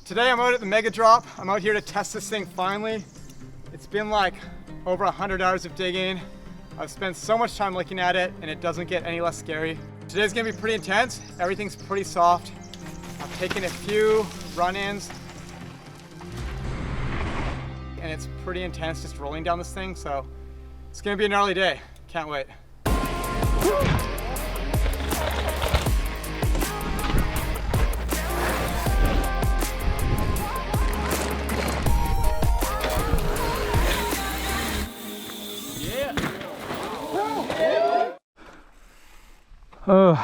Today I'm out at the Mega Drop. I'm out here to test this thing finally. It's been like over 100 hours of digging. I've spent so much time looking at it and it doesn't get any less scary. Today's gonna be pretty intense. Everything's pretty soft. I've taken a few run-ins and it's pretty intense just rolling down this thing. So it's gonna be an gnarly day. Can't wait. Oh,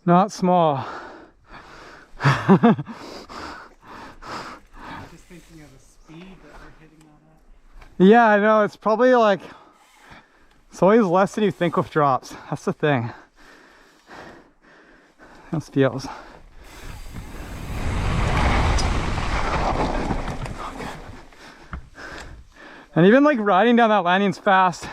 not small. Just thinking of the speed that we're hitting that at. Yeah, I know. It's probably like, it's always less than you think with drops. That's the thing. Those feels. And even like riding down that landing's fast.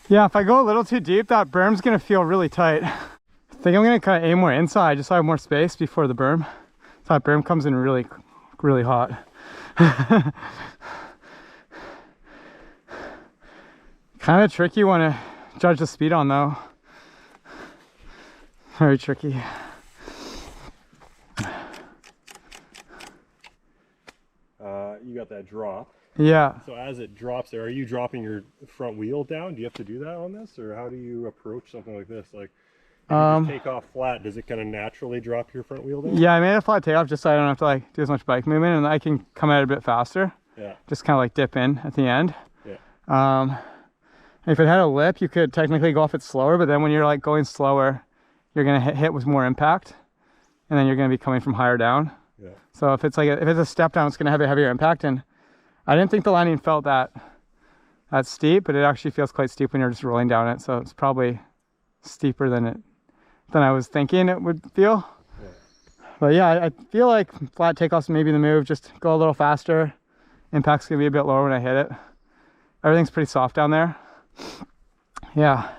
Yeah, if I go a little too deep, that berm's gonna feel really tight. I think I'm gonna kind of aim more inside just so I have more space before the berm. So that berm comes in really, really hot. Kind of tricky one to judge the speed on though. Very tricky. You got that drop. Yeah. So as it drops there, are you dropping your front wheel down? Do you have to do that on this? Or how do you approach something like this? Like, if you just take off flat, does it kind of naturally drop your front wheel down? Yeah, I made a flat takeoff just so I don't have to like do as much bike movement and I can come at it a bit faster. Yeah. Just kind of like dip in at the end. Yeah. If it had a lip, you could technically go off it slower, but then when you're like going slower, you're gonna hit with more impact, and then you're gonna be coming from higher down. Yeah. So if it's like if it's a step down, it's gonna have a heavier impact. And I didn't think the landing felt that steep, but it actually feels quite steep when you're just rolling down it. So it's probably steeper than I was thinking it would feel. Yeah. But yeah, I feel like flat takeoffs maybe the move. Just go a little faster. Impact's gonna be a bit lower when I hit it. Everything's pretty soft down there. Yeah.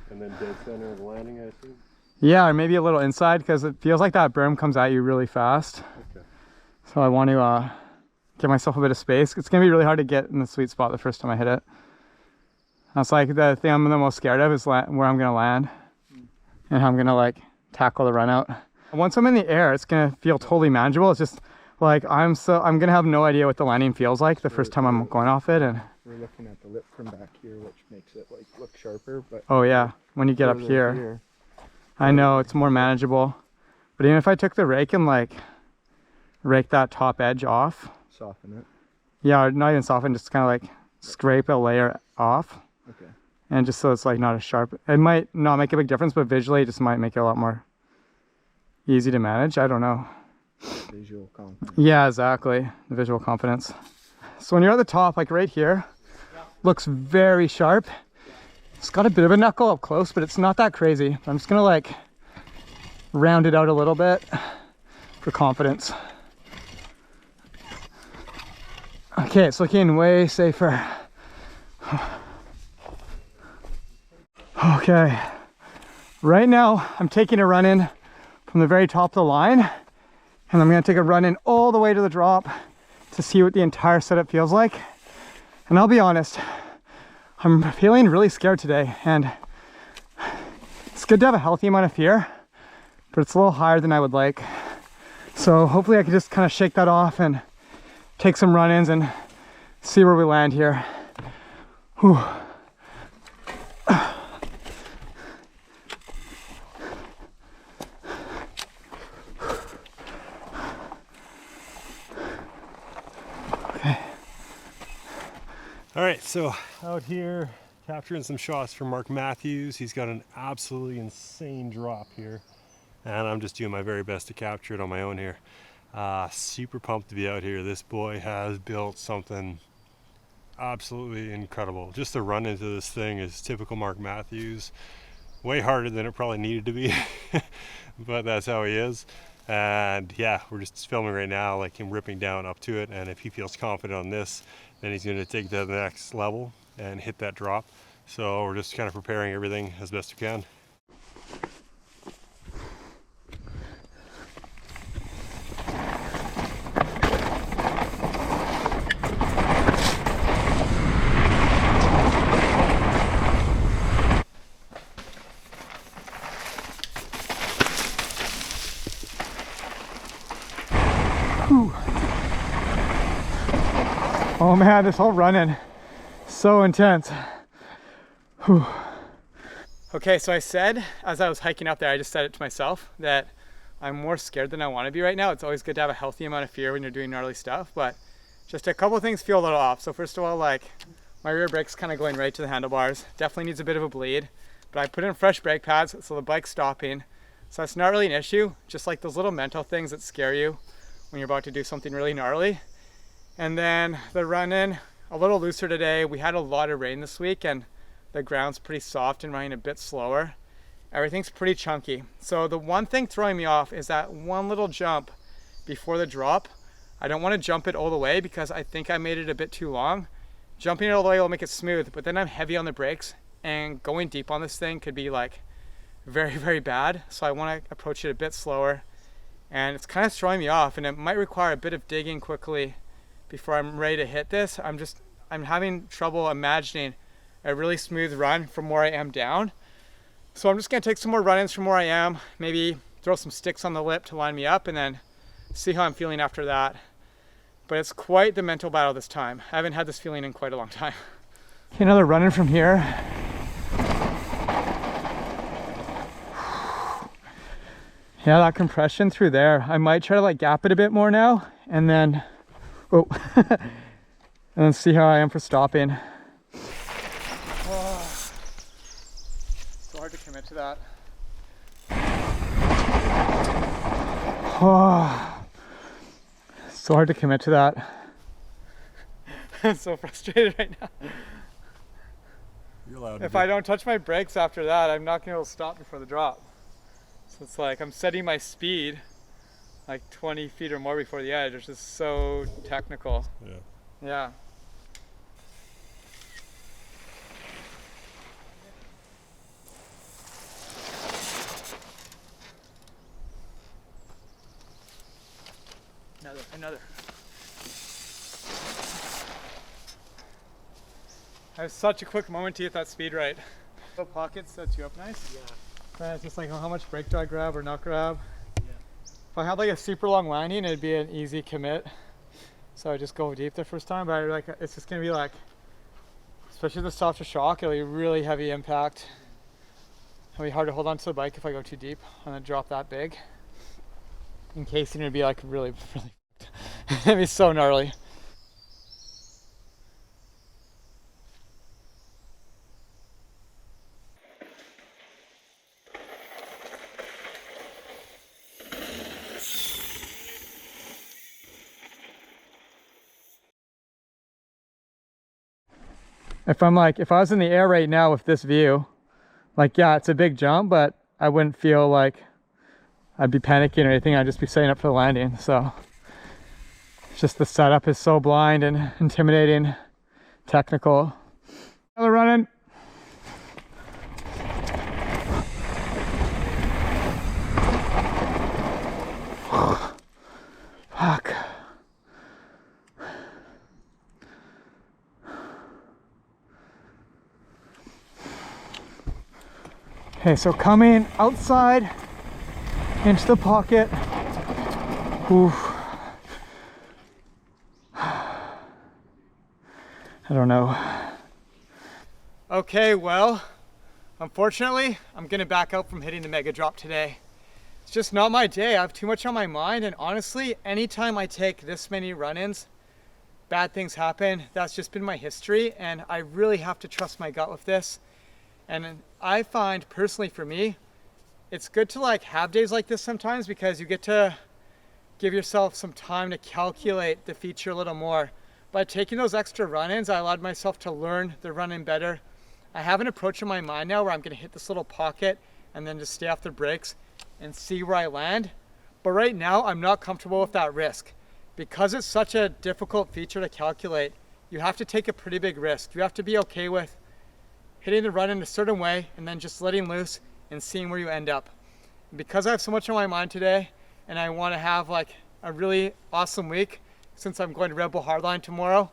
And then dead center of the landing, I assume? Yeah, or maybe a little inside because it feels like that berm comes at you really fast. Okay. So I want to give myself a bit of space. It's going to be really hard to get in the sweet spot the first time I hit it. That's like the thing I'm the most scared of is where I'm going to land and how I'm going to like tackle the run out. Once I'm in the air, it's going to feel totally manageable. It's just like I'm going to have no idea what the landing feels like the first time I'm going off it. And We're looking at the lip from back here, which makes it like look sharper. But oh yeah, when you get up here, I know it's more manageable. But even if I took the rake and like rake that top edge off, soften it. yeah, or not even soften, just kind of like scrape a layer off. Okay. And just so it's like not as sharp. It might not make a big difference, but visually it just might make it a lot more easy to manage. I don't know. Visual confidence. Yeah, exactly. The visual confidence. So when you're at the top, like right here, looks very sharp. It's got a bit of a knuckle up close, but it's not that crazy. I'm just gonna like round it out a little bit for confidence. Okay, it's looking way safer. Okay, right now I'm taking a run in from the very top of the line, and I'm gonna take a run in all the way to the drop to see what the entire setup feels like. And I'll be honest, I'm feeling really scared today, and it's good to have a healthy amount of fear, but it's a little higher than I would like. So hopefully I can just kind of shake that off and take some run-ins and see where we land here. Whew. All right, so out here capturing some shots for Mark Matthews. He's got an absolutely insane drop here, and I'm just doing my very best to capture it on my own here. Super pumped to be out here. This boy has built something absolutely incredible. Just to run into this thing is typical Mark Matthews. Way harder than it probably needed to be, but that's how he is. And yeah, we're just filming right now, like him ripping down up to it. And if he feels confident on this, then he's going to take that to the next level and hit that drop. So we're just kind of preparing everything as best we can. Oh man, this whole run-in, so intense. Whew. Okay, so I said, as I was hiking up there, I just said it to myself, that I'm more scared than I want to be right now. It's always good to have a healthy amount of fear when you're doing gnarly stuff, but just a couple things feel a little off. So first of all, like my rear brake's kind of going right to the handlebars. Definitely needs a bit of a bleed, but I put in fresh brake pads, so the bike's stopping. So that's not really an issue, just like those little mental things that scare you when you're about to do something really gnarly. And then the run-in, a little looser today. We had a lot of rain this week and the ground's pretty soft and running a bit slower. Everything's pretty chunky. So the one thing throwing me off is that one little jump before the drop. I don't want to jump it all the way because I think I made it a bit too long. Jumping it all the way will make it smooth, but then I'm heavy on the brakes and going deep on this thing could be like very, very bad. So I want to approach it a bit slower and it's kind of throwing me off and it might require a bit of digging quickly before I'm ready to hit this. I'm having trouble imagining a really smooth run from where I am down. So I'm just gonna take some more run-ins from where I am, maybe throw some sticks on the lip to line me up and then see how I'm feeling after that. But it's quite the mental battle this time. I haven't had this feeling in quite a long time. Okay, another run-in from here. Yeah, that compression through there. I might try to like gap it a bit more now and then oh, and then see how I am for stopping. Oh, so hard to commit to that. Oh, so hard to commit to that. I'm so frustrated right now. You're allowed. If I don't touch my brakes after that, I'm not gonna be able to stop before the drop. So it's like I'm setting my speed like 20 feet or more before the edge, which is so technical. Yeah. Yeah. Another. I have such a quick moment to get that speed right. The pocket sets you up nice. Yeah. It's just like how much brake do I grab or not grab? If I had like a super long landing, it'd be an easy commit. So I just go deep the first time, but it's just gonna be like, especially the softer shock, it'll be really heavy impact. It'll be hard to hold on to the bike if I go too deep on a drop that big. Encasing would be like really, it'd be so gnarly. If I was in the air right now with this view, like, yeah, it's a big jump, but I wouldn't feel like I'd be panicking or anything. I'd just be setting up for the landing. So it's just the setup is so blind and intimidating, technical. Another run-in. Fuck. Okay, so coming outside into the pocket. Oof. I don't know. Okay, well, unfortunately, I'm gonna back out from hitting the mega drop today. It's just not my day. I have too much on my mind, and honestly, anytime I take this many run-ins, bad things happen. That's just been my history, and I really have to trust my gut with this. And I find personally for me, it's good to like have days like this sometimes because you get to give yourself some time to calculate the feature a little more. By taking those extra run-ins, I allowed myself to learn the run-in better. I have an approach in my mind now where I'm gonna hit this little pocket and then just stay off the brakes and see where I land. But right now, I'm not comfortable with that risk. Because it's such a difficult feature to calculate, you have to take a pretty big risk. You have to be okay with hitting the run in a certain way and then just letting loose and seeing where you end up. And because I have so much on my mind today and I want to have like a really awesome week since I'm going to Red Bull Hardline tomorrow,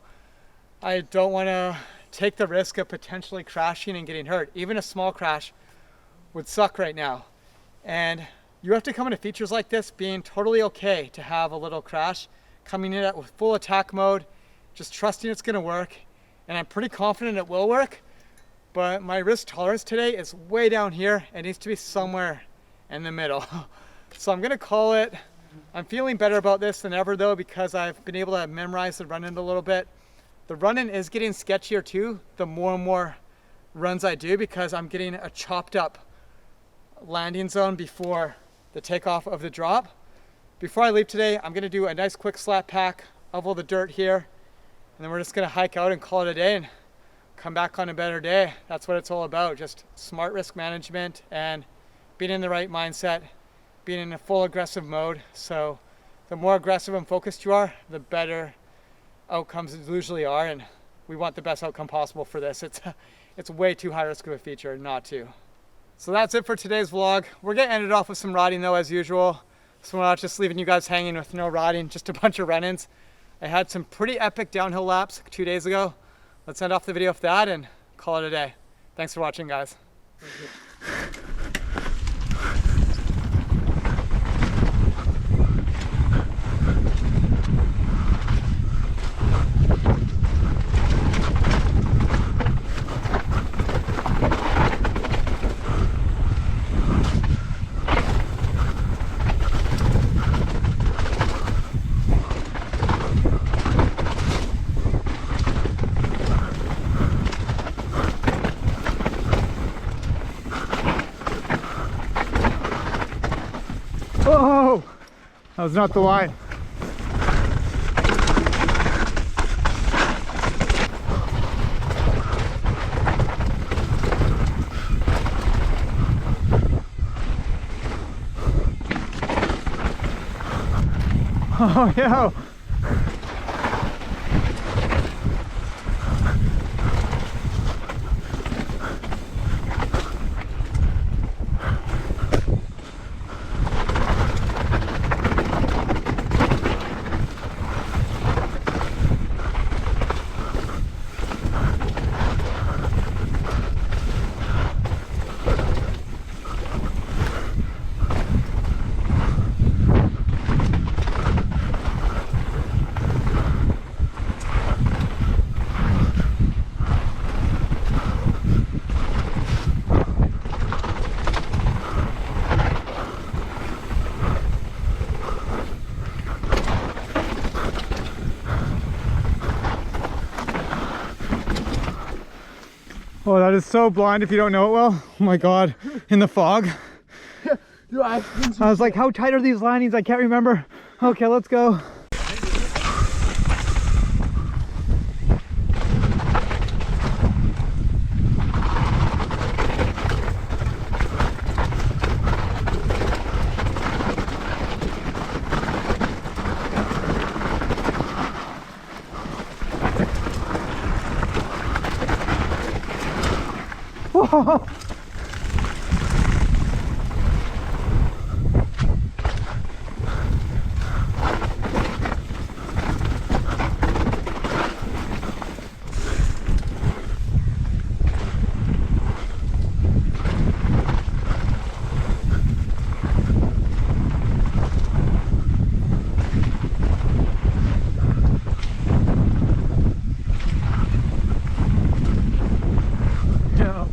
I don't want to take the risk of potentially crashing and getting hurt. Even a small crash would suck right now. And you have to come into features like this being totally okay to have a little crash, coming in with full attack mode, just trusting it's going to work. And I'm pretty confident it will work, but my risk tolerance today is way down here. It needs to be somewhere in the middle. So I'm going to call it. I'm feeling better about this than ever though, because I've been able to memorize the run-in a little bit. The run-in is getting sketchier too, the more and more runs I do, because I'm getting a chopped up landing zone before the takeoff of the drop. Before I leave today, I'm gonna do a nice quick slap pack of all the dirt here, and then we're just gonna hike out and call it a day and come back on a better day. That's what it's all about, just smart risk management and being in the right mindset, being in a full aggressive mode. So the more aggressive and focused you are, the better outcomes usually are, and we want the best outcome possible for this. It's way too high risk of a feature not to. So that's it for today's vlog. We're gonna end it off with some riding though, as usual. So we're not just leaving you guys hanging with no riding, just a bunch of run-ins. I had some pretty epic downhill laps 2 days ago. Let's end off the video with that and call it a day. Thanks for watching, guys. Oh, that was not the line. Oh, yeah. Oh, that is so blind if you don't know it well. Oh my God, in the fog. I was like, how tight are these linings? I can't remember. Okay, let's go. Whoa. Yeah.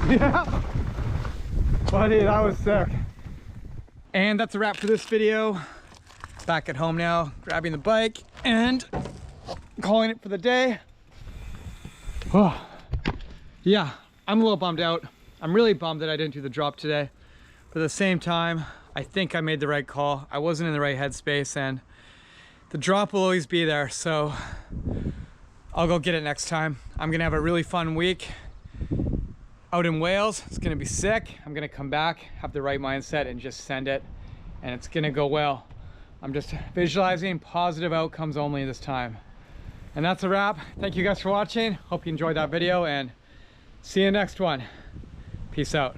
Yeah. Buddy, that was sick. And that's a wrap for this video. Back at home now, grabbing the bike and calling it for the day. Oh. Yeah, I'm a little bummed out. I'm really bummed that I didn't do the drop today. But at the same time, I think I made the right call. I wasn't in the right headspace, and the drop will always be there. So I'll go get it next time. I'm gonna have a really fun week out in Wales. It's gonna be sick. I'm gonna come back, have the right mindset, and just send it, and it's gonna go well. I'm just visualizing positive outcomes only this time. And that's a wrap. Thank you guys for watching. Hope you enjoyed that video, and see you next one. Peace out.